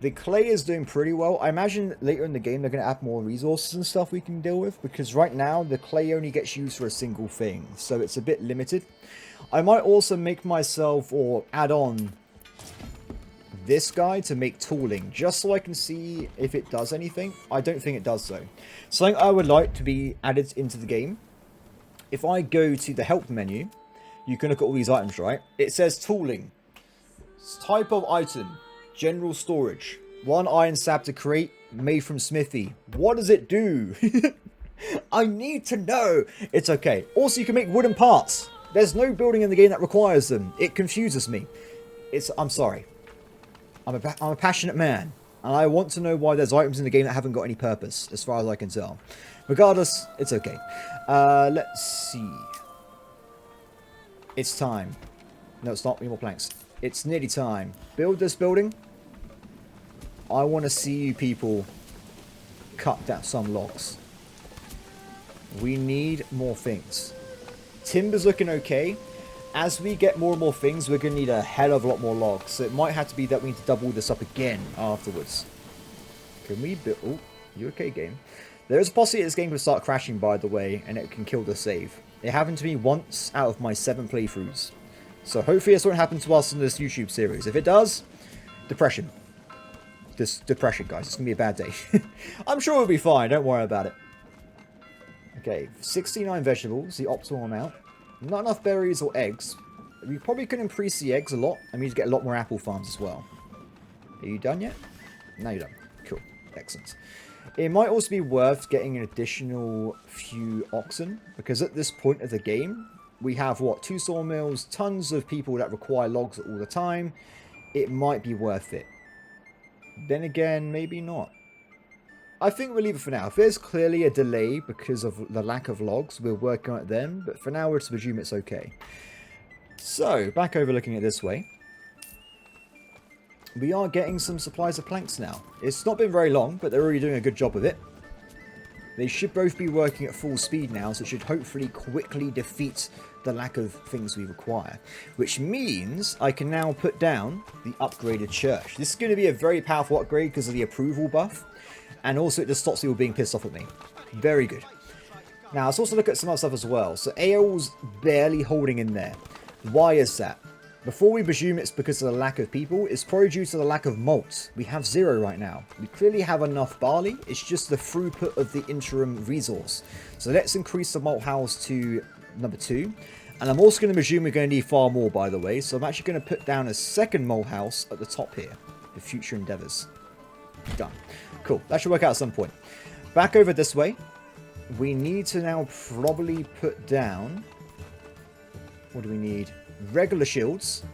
The clay is doing pretty well. I imagine later in the game they're going to add more resources and stuff we can deal with, because right now the clay only gets used for a single thing, so it's a bit limited. I might also make myself, or add on this guy to make tooling, just so I can see if it does anything. I don't think it does though. Something I would like to be added into the game. If I go to the help menu, you can look at all these items, right? It says tooling. Type of item. General storage. 1 iron sab to create. Made from smithy. What does it do? I need to know. It's okay. Also, you can make wooden parts. There's no building in the game that requires them. It confuses me. I'm sorry. I'm a passionate man. And I want to know why there's items in the game that haven't got any purpose, as far as I can tell. Regardless, it's okay. Let's see. It's time. No, it's not. We need more planks. It's nearly time. Build this building. I want to see you people cut down some logs. We need more things. Timber's looking okay. As we get more and more things, we're going to need a hell of a lot more logs. So it might have to be that we need to double this up again afterwards. Can we build... Oh, you okay, game? There is a possibility this game can start crashing, by the way, and it can kill the save. It happened to me once out of my 7 playthroughs. So hopefully this won't happen to us in this YouTube series. If it does, depression. Depression, guys. It's going to be a bad day. I'm sure we'll be fine. Don't worry about it. Okay, 69 vegetables, the optimal amount. Not enough berries or eggs. We probably could increase the eggs a lot. I mean, to get a lot more apple farms as well. Are you done yet? No, you're done. Cool. Excellent. It might also be worth getting an additional few oxen, because at this point of the game, we have, what, 2 sawmills, tons of people that require logs all the time. It might be worth it. Then again, maybe not. I think we'll leave it for now. If there's clearly a delay because of the lack of logs, we'll work on it then, but for now, we'll just presume it's okay. So, back over looking at this way. We are getting some supplies of planks now. It's not been very long, but they're already doing a good job of it. They should both be working at full speed now, so it should hopefully quickly defeat the lack of things we require. Which means I can now put down the upgraded church. This is going to be a very powerful upgrade because of the approval buff. And also it just stops people being pissed off at me. Very good. Now let's also look at some other stuff as well. So AO's barely holding in there. Why is that? Before we presume it's because of the lack of people, it's probably due to the lack of malt. We have 0 right now. We clearly have enough barley. It's just the throughput of the interim resource. So let's increase the malt house to number 2. And I'm also going to presume we're going to need far more, by the way. So I'm actually going to put down a second malt house at the top here. For future endeavors. Done. Cool. That should work out at some point. Back over this way. We need to now probably put down... What do we need? Regular shields.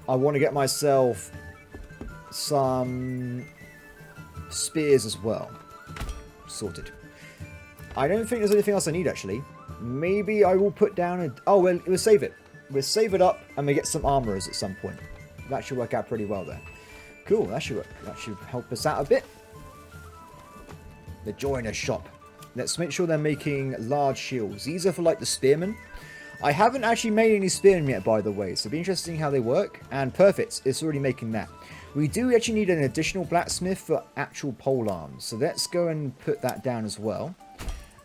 I want to get myself some spears as well. Sorted. I don't think there's anything else I need, actually. Maybe I will put down a... Oh, we'll save it. We'll save it up and we get some armorers at some point. That should work out pretty well there. Cool, that should help us out a bit. The joiner shop. Let's make sure they're making large shields. These are for, like, the spearmen. I haven't actually made any spearmen yet, by the way, so it'll be interesting how they work. And perfect, it's already making that. We do actually need an additional blacksmith for actual pole arms, so let's go and put that down as well.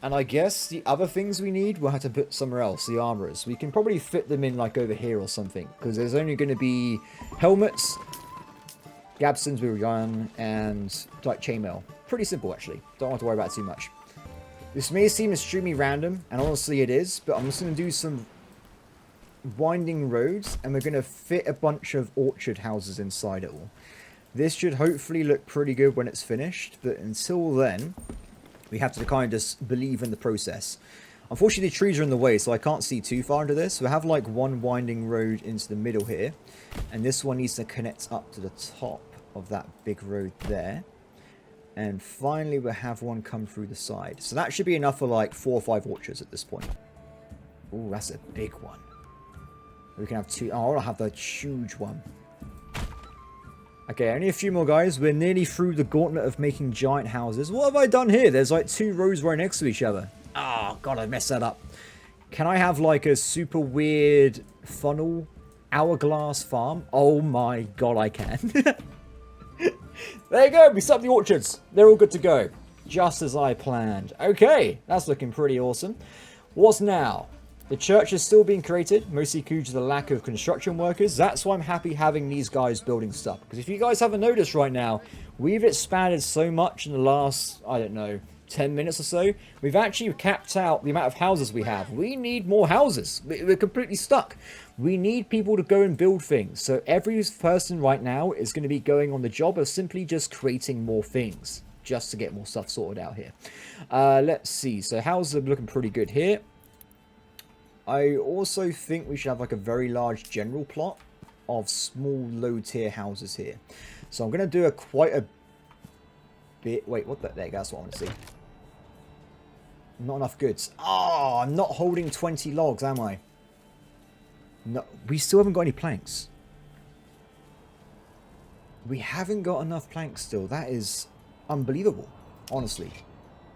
And I guess the other things we need, we'll have to put somewhere else, the armorers. We can probably fit them in, like, over here or something, because there's only going to be helmets, Gabsons with gun, and, like, chainmail. Pretty simple, actually. Don't have to worry about it too much. This may seem extremely random, and honestly it is, but I'm just going to do some winding roads, and we're going to fit a bunch of orchard houses inside it all. This should hopefully look pretty good when it's finished, but until then, we have to kind of just believe in the process. Unfortunately, the trees are in the way, so I can't see too far into this. So we have like one winding road into the middle here, and this one needs to connect up to the top of that big road there. And finally, we'll have one come through the side. So that should be enough for like 4 or 5 orchards at this point. Oh, that's a big one. We can have 2. Oh, I'll have the huge one. Okay, only a few more, guys. We're nearly through the gauntlet of making giant houses. What have I done here? There's like 2 rows right next to each other. Oh, God, I messed that up. Can I have like a super weird funnel hourglass farm? Oh my god, I can. There you go, we set up the orchards. They're all good to go. Just as I planned. Okay, that's looking pretty awesome. What's now? The church is still being created, mostly due to the lack of construction workers. That's why I'm happy having these guys building stuff. Because if you guys haven't noticed right now, we've expanded so much in the last, I don't know, 10 minutes or so. We've actually capped out the amount of houses we have. We need more houses. We're completely stuck. We need people to go and build things. So every person right now is going to be going on the job of simply just creating more things. Just to get more stuff sorted out here. Let's see. So houses are looking pretty good here. I also think we should have like a very large general plot of small low tier houses here. So I'm going to do quite a bit. Wait, what the? There you go. That's what I want to see. Not enough goods. Oh, I'm not holding 20 logs, am I? No, we still haven't got any planks. We haven't got enough planks still. That is unbelievable, honestly.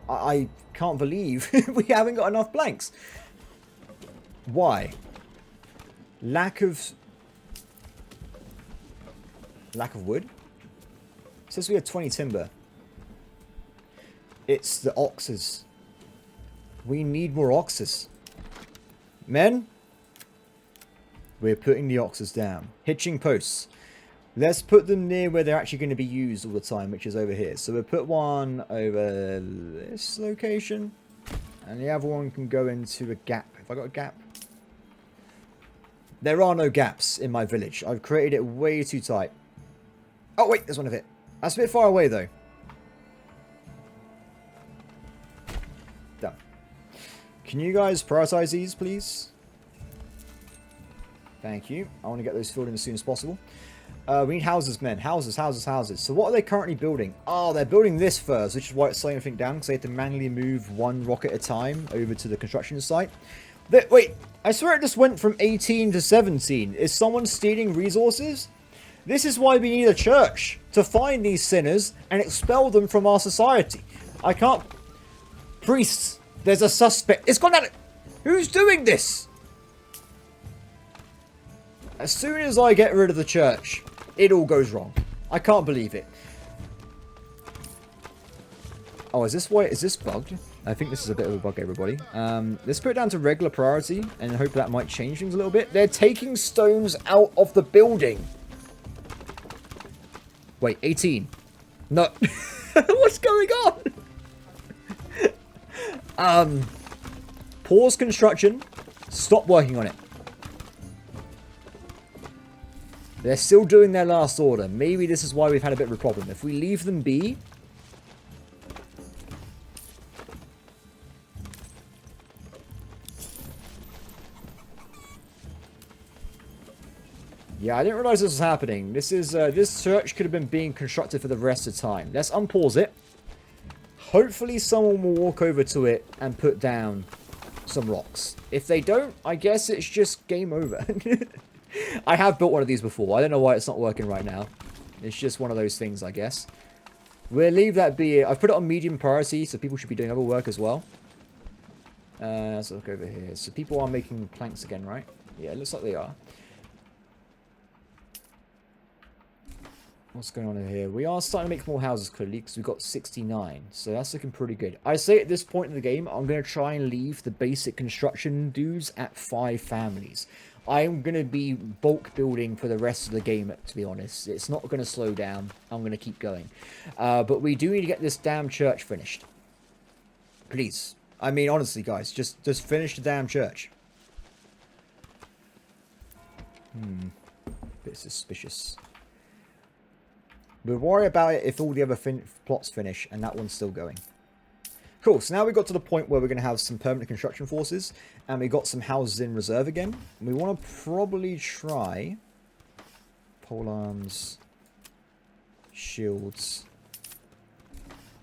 I can't believe we haven't got enough planks. Why? Lack of wood? It says we have 20 timber. It's the oxes. We need more oxes. Men, we're putting the oxes down. Hitching posts. Let's put them near where they're actually going to be used all the time, which is over here. So we'll put one over this location. And the other one can go into a gap. Have I got a gap? There are no gaps in my village. I've created it way too tight. Oh, wait, there's one of it. That's a bit far away, though. Done. Can you guys prioritize these, please? Thank you. I want to get those filled in as soon as possible. We need houses, men. Houses, houses, houses. So what are they currently building? Oh, they're building this first, which is why it's slowing everything down, because they have to manually move one rock at a time over to the construction site. Wait, I swear it just went from 18 to 17. Is someone stealing resources? This is why we need a church, to find these sinners and expel them from our society. I can't... Priests, there's a suspect. It's gone out. Who's doing this? As soon as I get rid of the church, it all goes wrong. I can't believe it. Oh, is this bugged? I think this is a bit of a bug, everybody. Let's put it down to regular priority and hope that might change things a little bit. They're taking stones out of the building. Wait, 18. No. What's going on? Pause construction. Stop working on it. They're still doing their last order. Maybe this is why we've had a bit of a problem. If we leave them be... Yeah, I didn't realize this was happening. This church could have been being constructed for the rest of the time. Let's unpause it. Hopefully someone will walk over to it and put down some rocks. If they don't, I guess it's just game over. I have built one of these before. I don't know why it's not working right now. It's just one of those things, I guess. We'll leave that be. I've put it on medium priority, so people should be doing other work as well. Let's look over here. So people are making planks again, right? Yeah, it looks like they are. What's going on in here? We are starting to make more houses, clearly, because we've got 69. So that's looking pretty good. I say at this point in the game, I'm going to try and leave the basic construction dudes at 5 families. I'm going to be bulk building for the rest of the game, to be honest. It's not going to slow down. I'm going to keep going. But we do need to get this damn church finished. Please. I mean, honestly, guys, just finish the damn church. Bit suspicious. We'll worry about it if all the other plots finish and that one's still going. Cool, so now we've got to the point where we're going to have some permanent construction forces and we've got some houses in reserve again. We want to probably try polearms, shields.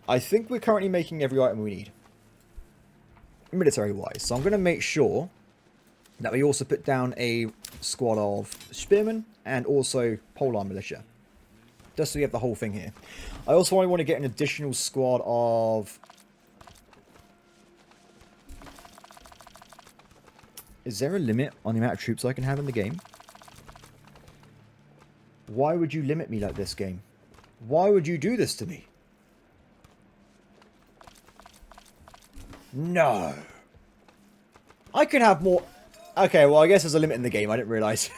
I think we're currently making every item we need, military-wise. So I'm going to make sure that we also put down a squad of spearmen and also polearm militia. Just so we have the whole thing here. I also want to get an additional squad of Is there a limit on the amount of troops I can have in the game? Why would you limit me like this, game? Why would you do this to me? No. I could have more... Okay, well, I guess there's a limit in the game. I didn't realise.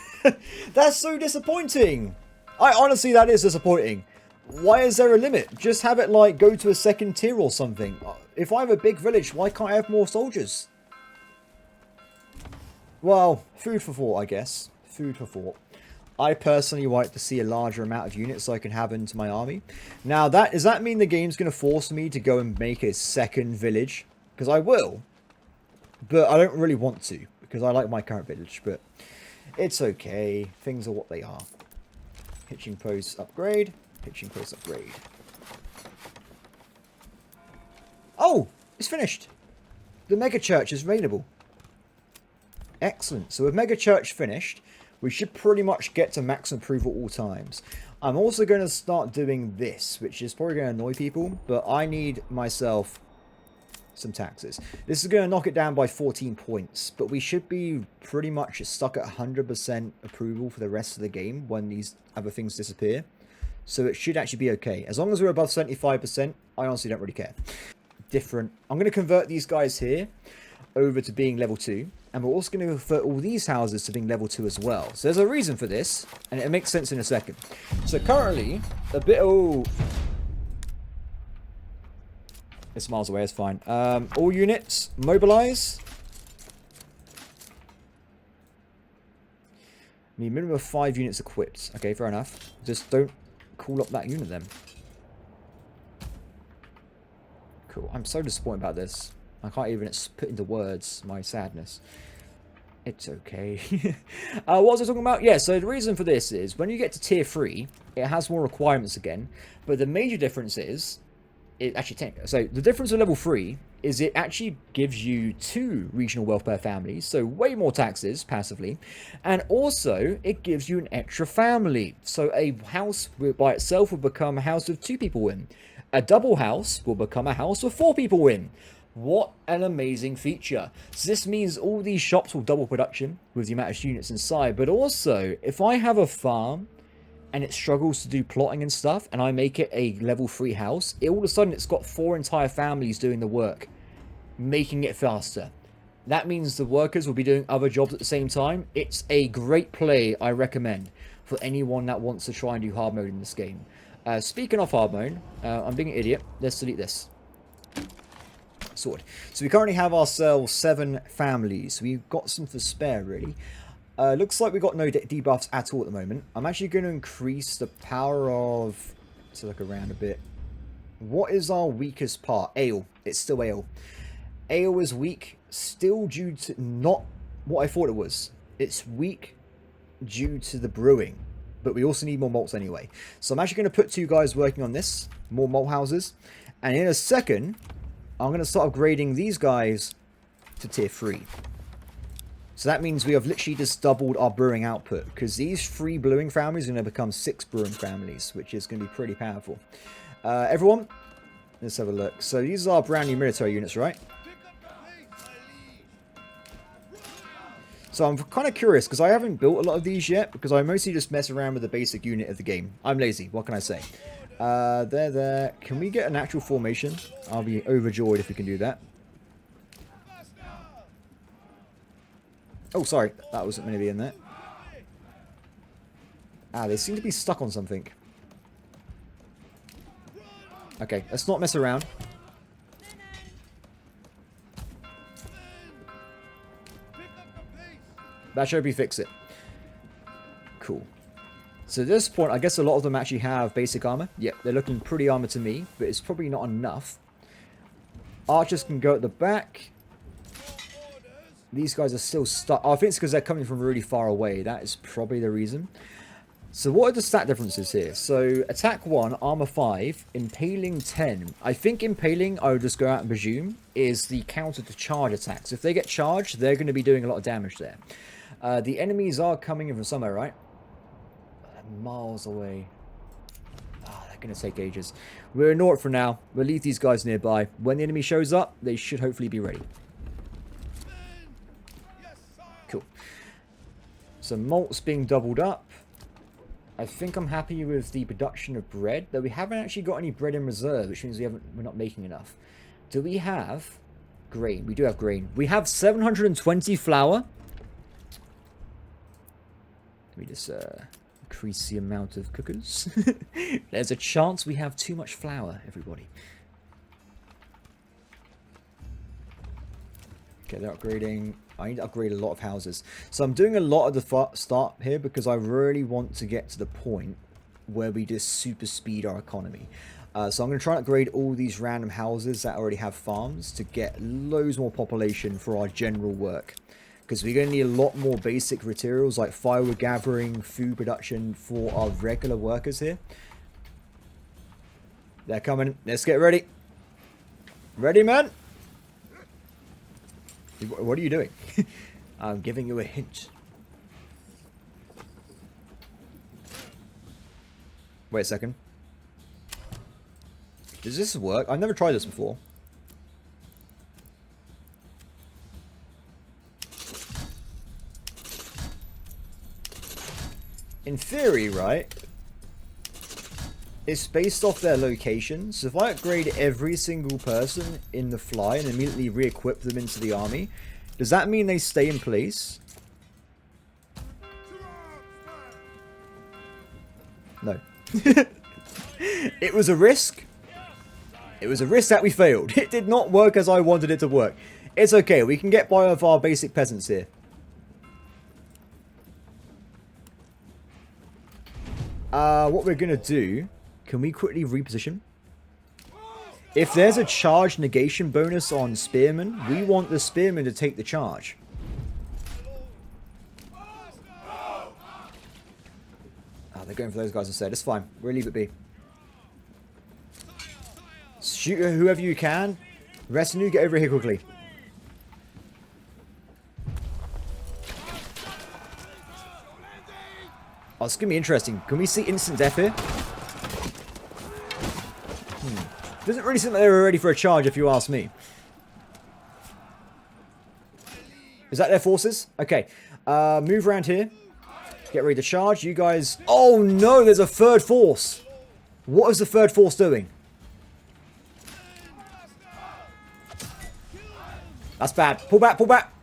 That's so disappointing. Honestly, that is disappointing. Why is there a limit? Just have it, like, go to a second tier or something. If I have a big village, why can't I have more soldiers? Well, food for thought, I guess. Food for thought. I personally like to see a larger amount of units so I can have into my army. Now, does that mean the game's going to force me to go and make a second village? Because I will. But I don't really want to. Because I like my current village. But it's okay. Things are what they are. Hitching post upgrade. Hitching post upgrade. Oh! It's finished. The mega church is available. Excellent. So with mega church finished, we should pretty much get to max approval all times. I'm also going to start doing this, which is probably going to annoy people, but I need myself some taxes. This is going to knock it down by 14 points, but we should be pretty much stuck at 100% approval for the rest of the game when these other things disappear. So it should actually be okay. As long as we're above 75%, I honestly don't really care. Different. I'm going to convert these guys here over to being level 2. And we're also going to convert all these houses to being level 2 as well. So there's a reason for this, and it makes sense in a second. So currently, a bit... Oh, it's miles away, it's fine. All units, mobilize. Need minimum of 5 units equipped. Okay, fair enough. Just don't call up that unit then. Cool. I'm so disappointed about this. I can't even put into words my sadness. It's okay. What was I talking about? Yeah, so the reason for this is when you get to tier 3, it has more requirements again. But the major difference is... So the difference with level 3 is it actually gives you 2 regional welfare families. So way more taxes passively. And also it gives you an extra family. So a house by itself will become a house with 2 people in. A double house will become a house with 4 people in. What an amazing feature. So this means all these shops will double production with the amount of units inside. But also, if I have a farm and it struggles to do plotting and stuff, and I make it a level 3 house, all of a sudden it's got 4 entire families doing the work, making it faster. That means the workers will be doing other jobs at the same time. It's a great play, I recommend, for anyone that wants to try and do hard mode in this game. Speaking of hard mode, I'm being an idiot. Let's delete this. Sorted. So we currently have ourselves 7 families. We've got some for spare, really. Looks like we've got no debuffs at all at the moment. I'm actually going to increase the power of... Let's look around a bit. What is our weakest part? Ale. It's still ale. Ale is weak, still due to not what I thought it was. It's weak due to the brewing. But we also need more malts anyway. So I'm actually going to put 2 guys working on this. More malt houses. And in a second... I'm going to start upgrading these guys to tier 3. So that means we have literally just doubled our brewing output. Because these 3 brewing families are going to become 6 brewing families. Which is going to be pretty powerful. Everyone, let's have a look. So these are our brand new military units, right? So I'm kind of curious. Because I haven't built a lot of these yet. Because I mostly just mess around with the basic unit of the game. I'm lazy. What can I say? There. Can we get an actual formation? I'll be overjoyed if we can do that. Oh, sorry. That wasn't going to be in there. They seem to be stuck on something. Okay, let's not mess around. That should be fix it. Cool. So at this point, I guess a lot of them actually have basic armor. Yep, they're looking pretty armored to me, but it's probably not enough. Archers can go at the back. These guys are still stuck. Oh, I think it's because they're coming from really far away. That is probably the reason. So what are the stat differences here? So attack 1, armor 5, impaling 10. I think impaling, I would just go out and presume, is the counter to charge attacks. If they get charged, they're going to be doing a lot of damage there. The enemies are coming in from somewhere, right? Miles away. They're going to take ages. We're ignore it for now. We'll leave these guys nearby. When the enemy shows up, they should hopefully be ready. Cool. So malt's being doubled up. I think I'm happy with the production of bread, though we haven't actually got any bread in reserve, which means we're not making enough. Do we have grain? We do have grain. We have 720 flour. Let me just increase the amount of cookers. There's a chance we have too much flour, everybody. Okay, they're upgrading. I need to upgrade a lot of houses. So I'm doing a lot of the start here because I really want to get to the point where we just super speed our economy. So I'm going to try and upgrade all these random houses that already have farms to get loads more population for our general work. Because we're going to need a lot more basic materials like firewood gathering, food production for our regular workers here. They're coming. Let's get ready. Ready, man? What are you doing? I'm giving you a hint. Wait a second. Does this work? I've never tried this before. In theory, right? It's based off their location. So if I upgrade every single person in the fly and immediately re-equip them into the army, does that mean they stay in place? No. It was a risk. It was a risk that we failed. It did not work as I wanted it to work. It's okay. We can get by with our basic peasants here. What we're going to do... Can we quickly reposition? If there's a charge negation bonus on spearmen, we want the spearmen to take the charge. Oh, they're going for those guys instead. It's fine. We'll leave it be. Shoot whoever you can. Retinue, get over here quickly. Oh, it's going to be interesting. Can we see instant death here? Doesn't really seem like they were ready for a charge, if you ask me. Is that their forces? Okay. Move around here. Get ready to charge. You guys... Oh, no! There's a third force! What is the third force doing? That's bad. Pull back, pull back!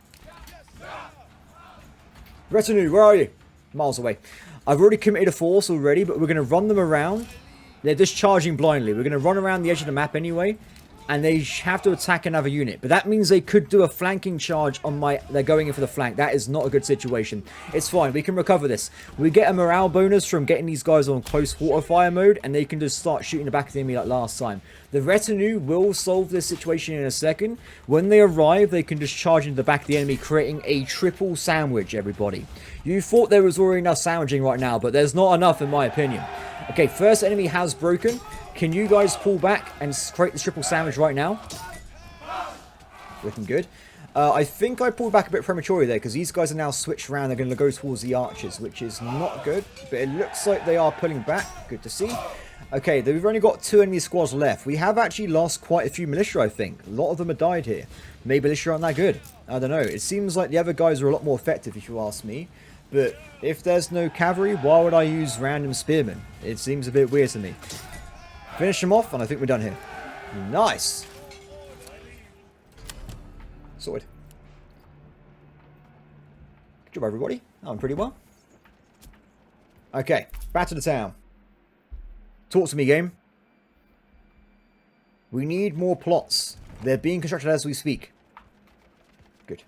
Retinue, where are you? Miles away. I've already committed a force already, but we're going to run them around. They're just charging blindly. We're going to run around the edge of the map anyway. And they have to attack another unit. But that means they could do a flanking charge on my... They're going in for the flank. That is not a good situation. It's fine. We can recover this. We get a morale bonus from getting these guys on close water fire mode. And they can just start shooting the back of the enemy like last time. The retinue will solve this situation in a second. When they arrive, they can just charge into the back of the enemy, creating a triple sandwich, everybody. You thought there was already enough sandwiching right now, but there's not enough in my opinion. Okay, first enemy has broken. Can you guys pull back and create the triple sandwich right now? Looking good. I think I pulled back a bit prematurely there because these guys are now switched around. They're going to go towards the archers, which is not good. But it looks like they are pulling back. Good to see. Okay, we've only got 2 enemy squads left. We have actually lost quite a few militia, I think. A lot of them have died here. Maybe militia aren't that good. I don't know. It seems like the other guys are a lot more effective, if you ask me. But if there's no cavalry, why would I use random spearmen? It seems a bit weird to me. Finish them off, and I think we're done here. Nice. Sorted. Good job, everybody. I'm pretty well. Okay, back to the town. Talk to me, game. We need more plots. They're being constructed as we speak. Good.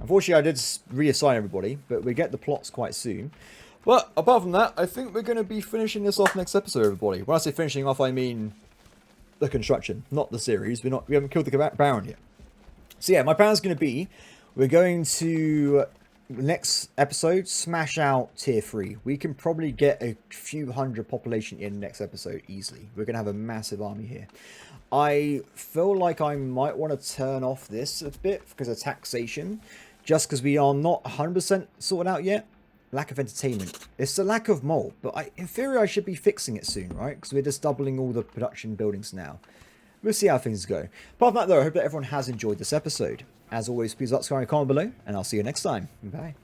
Unfortunately, I did reassign everybody, but we get the plots quite soon. But apart from that, I think we're going to be finishing this off next episode, everybody. When I say finishing off, I mean the construction, not the series. We haven't killed the Baron yet. So yeah, my plan's going to be, we're going to, next episode, smash out tier 3. We can probably get a few hundred population in next episode easily. We're going to have a massive army here. I feel like I might want to turn off this a bit because of taxation. Just because we are not 100% sorted out yet. lack of entertainment. It's the lack of mold, but in theory I should be fixing it soon, right? Because we're just doubling all the production buildings now. We'll see how things go. Apart from that though, I hope that everyone has enjoyed this episode. As always, please like, subscribe, and comment below, and I'll see you next time. Bye.